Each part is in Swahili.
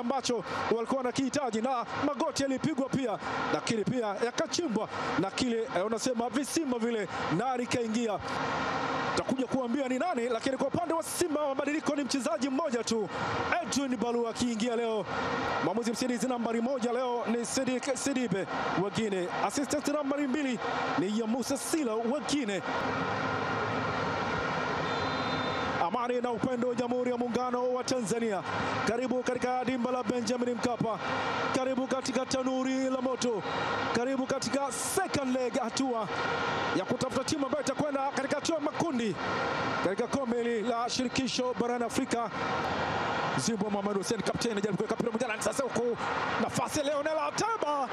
ambacho walikuwa wanakihitaji, na magoti yalipigwa pia, lakini pia yakachimbwa na kile unasema visima vile, nani kaingia. Takuja kuambia ni nani, lakini kwa upande wa Simba mabadiliko ni mchezaji mmoja tu, Edwin Barua akiingia leo. Mwamuzi msaidizi nambari 1 leo ni Sidibe wengine, assistant nambari 2 ni ya Musa Sila wengine. Amani na upendo wa Jamhuri ya Muungano wa Tanzania. Karibu katika dimba la Benjamin Mkapa. Karibu katika tanuri la moto. Karibu katika second leg, hatua ya kutafuta timu ambayo itakwenda katika hatua makundi katika kombe la shirikisho barani Afrika. Zimbwe Mohamed Hussein kapteni anajaribu kuweka mpira mjana, sasa huko nafasi Leonel Ateba.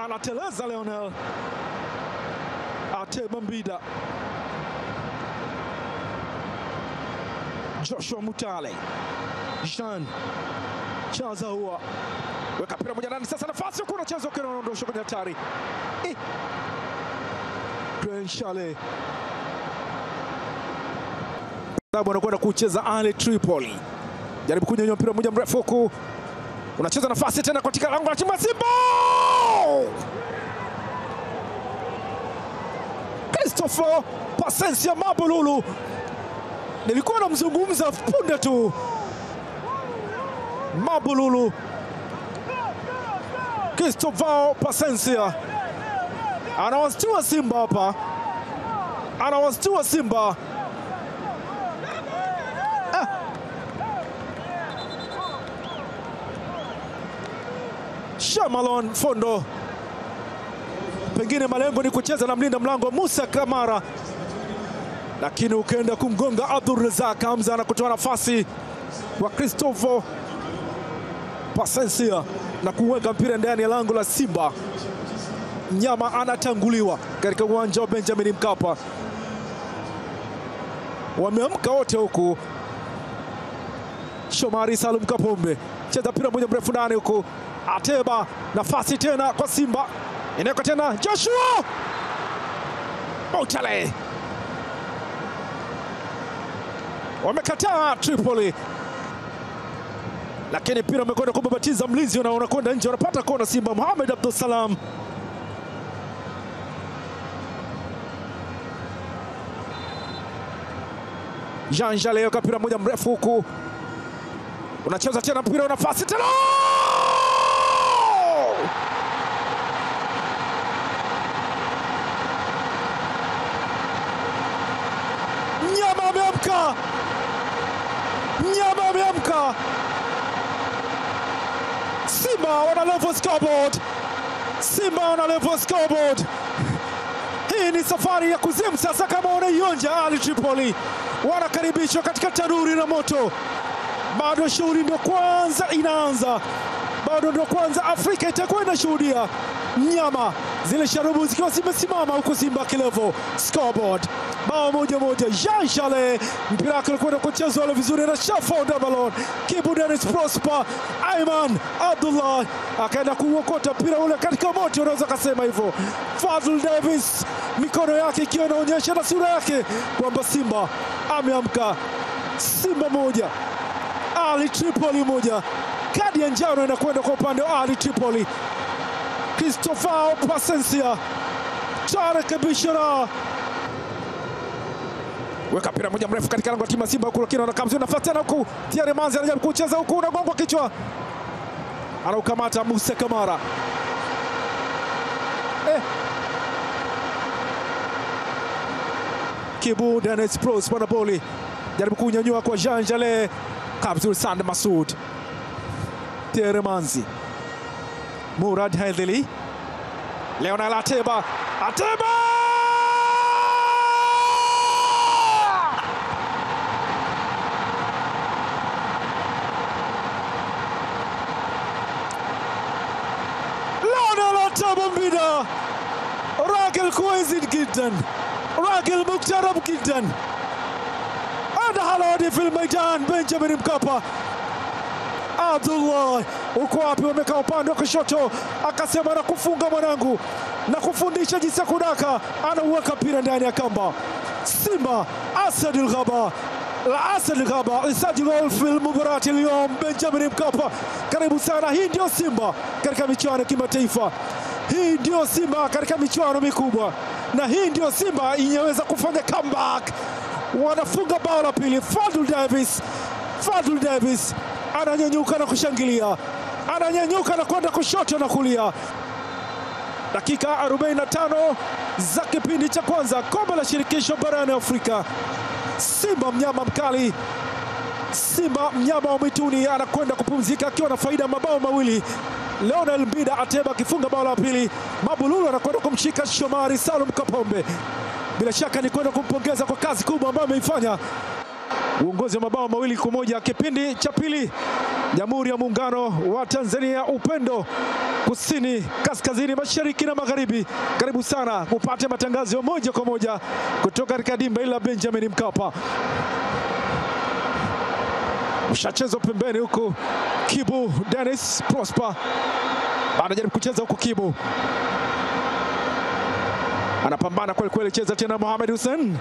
Anateleza Leonel Ateba Mbida. Joshua Mutale, Jean Chaza huwa weka mpira moja ndani, sasa nafasi huko unacheza kwa unaondosha kwenye hatari. Grenshale sababu anakwenda kucheza Ale Tripoli. Jaribu kunyanyua mpira moja mrefu huko. Unacheza nafasi tena katika lango la timu ya Simba. Christopher Pasensia Mabululu. Nilikuwa namzungumza punde tu. Mabululu Christopher Pasensia anawastua Simba hapa, anawastua Simba. Shamalon Fondo, pengine malengo ni kucheza na mlinda mlango Musa Kamara, lakini ukaenda kumgonga Abdul Razak Hamza na kutoa nafasi kwa Christopher Pasensia na kuweka mpira ndani ya lango la Simba. Mnyama anatanguliwa katika uwanja wa Benjamin Mkapa. Wameamka wote huku. Shomari Salum Kapombe cheza mpira moja mrefu ndani huku. Ateba, nafasi tena kwa Simba, inaweka tena Joshua Mutale. Wamekataa Tripoli, lakini mpira umekwenda kubabatiza mlinzi na unakwenda nje. Wanapata kona Simba. Mohamed Abdul Salam Jean Jaleo kapira moja mrefu huku, unacheza tena mpira, nafasi tena Nyama ameamka, Nyama ameamka. Simba wana level scoreboard, Simba wana level scoreboard. Hii ni safari ya kuzimu sasa, kama wanaionja Ali Tripoli. Wanakaribishwa katika tanuri la moto. Bado shughuli ndio kwanza inaanza, bado ndio kwanza Afrika itakuwa inashuhudia nyama zile sharubu zikiwa zimesimama huko. Simba kilevo scoreboard bao moja. Jean Chale mpira wake ulikuwa kuchezwa wale vizuri na Shafo Dabalon. Kibu Dennis Prosper, Ayman Abdullah akaenda kuokota mpira ule katika moto, unaweza kusema hivyo. Fadul Davis mikono yake ikiwa inaonyesha na sura yake kwamba Simba ameamka. Simba moja Ali Tripoli moja. Kadi ya njano inakwenda kwa upande wa Ali Tripoli. Christopher Pasensia, Tarek Bishara weka mpira moja mrefu katika lango la timu ya Simba huku, lakini anakamzia nafasi tena huku. Thierry Manzi anajaribu kucheza huku, unagongwa kichwa, anaukamata Musa Kamara. Kibu Dennis Prosper na boli jaribu kunyanyua kwa Jean Jale, Kabzul Sand Masud, Thierry Manzi, Murad Haidili, Leonel Ateba, Ateba Ateba Mbida, راجل كويس جدا، راجل محترم جدا. هذا حلوة في الميدان بنجامين مكابا. Abdullah uko wapi? Wamekaa upande wa kushoto, akasema na kufunga mwanangu na kufundisha jinsi ya kudaka, anauweka mpira ndani ya kamba. Simba Asadul Ghaba la Hassan Gaba, Sajil Film Mubarati Lyon, Benjamin Mkapa. Karibu sana. Hii ndio Simba katika michuano ya kimataifa. Hii ndio Simba katika michuano mikubwa. Na hii ndio Simba inaweza kufanya comeback. Wanafunga bao la pili. Fadlu Davis ananyanyuka na kushangilia. Ananyanyuka na kwenda kushoto na kulia. Dakika 45 za kipindi cha kwanza kombe la shirikisho barani Afrika. Simba mnyama mkali, Simba mnyama wa mwituni anakwenda kupumzika akiwa na faida mabao mawili. Leonel Mbida Ateba akifunga bao la pili. Mabululu anakwenda kumshika Shomari Salum Kapombe. Bila shaka ni kwenda kumpongeza kwa kazi kubwa ambayo ameifanya. Uongozi wa mabao mawili kwa moja kipindi cha pili. Jamhuri ya Muungano wa Tanzania, upendo kusini, kaskazini, mashariki na magharibi. Karibu sana upate matangazo moja kwa moja kutoka katika dimba la Benjamin Mkapa. Mshachezo pembeni huko Kibu Dennis Prosper anajaribu kucheza huko. Kibu anapambana kweli kweli, cheza tena Mohamed Hussein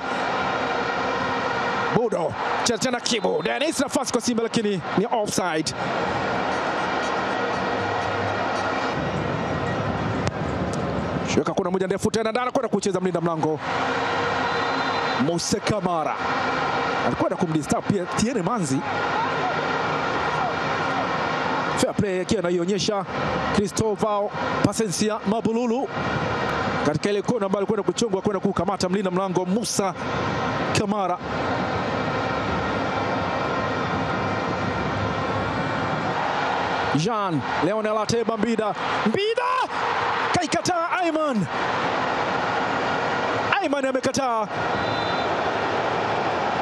Budo, cheza tena Kibu Dennis, nafasi kwa Simba lakini ni offside. Shweka kuna moja ndefu tena ndani kwenda kucheza mlinda mlango Moussa Kamara. Alikwenda kumdisturb pia Thierry Manzi. Fair play akiwa anaionyesha Christopher Pasensia Mabululu katika ile kona ambayo alikwenda kuchongwa kwenda kukamata mlinda mlango Moussa Kamara. Jean Leonel Ateba Mbida kaikataa Ayman amekataa.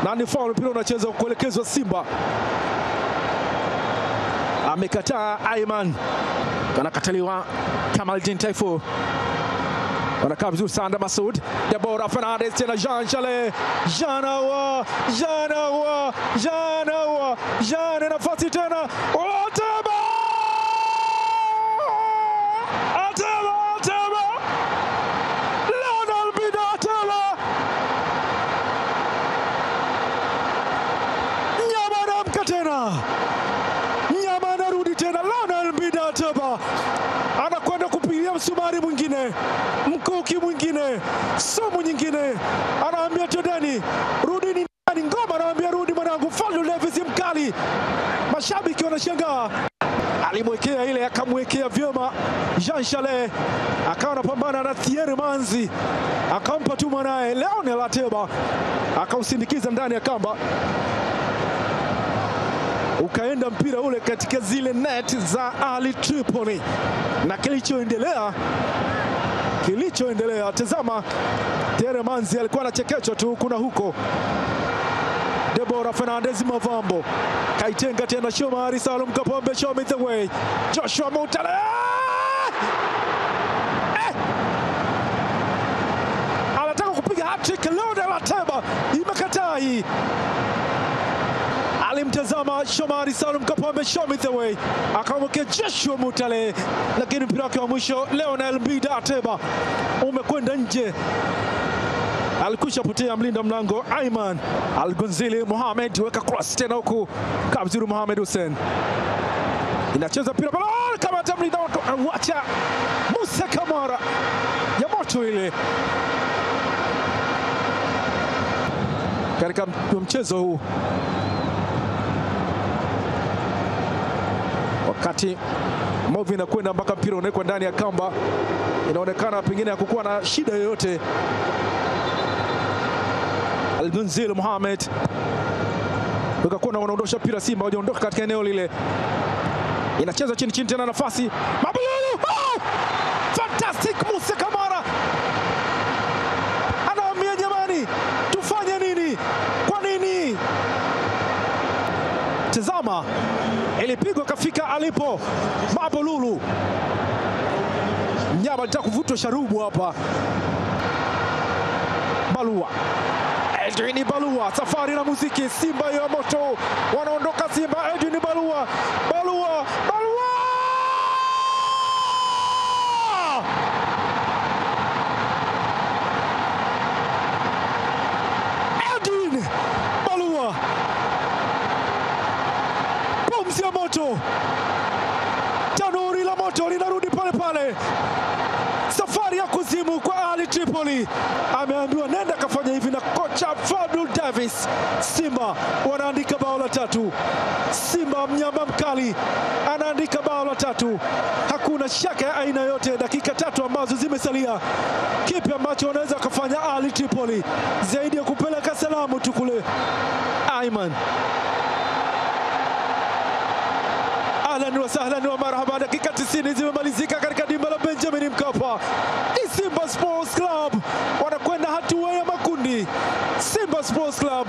Na ni foul, mpira unacheza kuelekezwa Simba. Amekataa Ayman. Kanakataliwa Kamaldin Taifu. Wanakaa vizuri sana Masud. Deborah Fernandez tena Jean Chale. Jean nafasi tena. Ateba. Leonel Mbida Ateba. Nyama anamka tena. Nyama anarudi tena. Leonel Mbida Ateba anakwenda kupigia msumari mwingine, mkuki mwingine, sumu nyingine. Anaambia todeni, rudini ndani. Ngoma anaambia rudi mwanangu. Fadlu Davis mkali. Mashabiki wanashangaa. Alimwekea ile akamwekea vyema Jean Chale, akawa anapambana na Thierry Manzi, akampa tu mwanae Leonel Ateba, akausindikiza ndani ya kamba, ukaenda mpira ule katika zile net za Ali Tripoli. Na kilichoendelea tazama, Thierry Manzi alikuwa anachekechwa tu kuna huko. Deborah Fernandez Mavambo kaitenga tena Shomari Salum Kapombe, show me the way. Joshua Mutale anataka kupiga hat-trick. Leonel Ateba imekataa hii. Alimtazama Shomari Salum Kapombe, show me the way, akamwekea Joshua Mutale, lakini mpira wake wa mwisho Leonel Mbida Ateba umekwenda nje. Alikusha potea mlinda mlango Ayman Al-Gonzili Mohamed, weka cross tena huku Kabzuru Mohamed Hussein. Inacheza mpira kama mlinda wacha Moussa Kamara ya moto ile. Katika mchezo huu, wakati movi inakwenda mpaka mpira unawekwa ndani ya kamba, inaonekana pengine hakukuwa na shida yoyote. Al-Gonzili Mohamed wakakuwa wanaondosha mpira, Simba wajaondoka katika eneo lile. Inacheza chini tena, nafasi Mabululu. Fantastic Moussa Kamara anaambia jamani, tufanye nini? Kwa nini? Tazama, ilipigwa kafika alipo Mabululu. Mnyama alitaka kuvutwa sharubu hapa. Edwin Balua, safari na muziki. Simba ya moto wanaondoka. Simba, Edwin Balua. Edwin Balua moto linarudi pale pale. Safari ya kuzimu kwa Ahli Tripoli. Ameambiwa nenda kafanya hivi na kocha Fadlu Davis. Simba wanaandika bao la 3. Simba mnyama mkali anaandika bao la 3. Hakuna shaka ya aina yote, dakika 3 ambazo zimesalia. Kipi ambacho wanaweza kufanya Ahli Tripoli zaidi ya kupeleka salamu tu kule? Ayman, ahlan wa sahlan wa marhaba. Dakika 90 zimemalizika katika dimba la Benjamin Mkapa. Ni Simba Sports Club wanakwenda hatua ya makundi. Simba Sports Club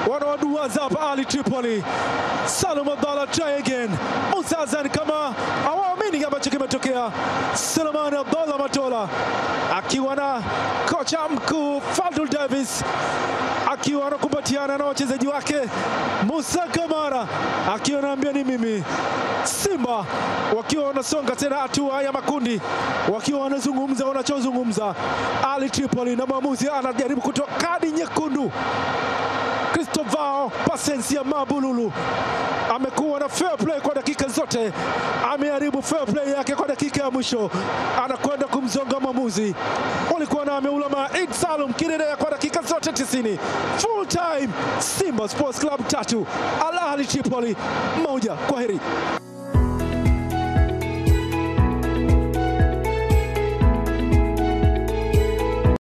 wanawaduaza hapa Ahli Tripoli. Salum Abdallah try again. Musa Hassan kama hawaamini ambacho kimetokea. Selemani Abdallah Matola akiwa na kocha mkuu Fadlu Davis akiwa anakumbatiana na wachezaji wake. Musa Kamara akiwa anaambia ni mimi. Simba wakiwa wanasonga tena hatua ya makundi, wakiwa wanazungumza wanachozungumza. Ahli Tripoli na mwamuzi anajaribu kutoa kadi nyekundu. Cristovao Pasensia Mabululu amekuwa na fair play kwa dakika zote, ameharibu fair play yake kwa dakika ya mwisho, anakwenda kumzonga mwamuzi. Walikuwa na ameulama Eid Salum Kirere kwa dakika zote 90. Full time Simba Sports Club 3 Al Ahli Tripoli 1. Kwaheri.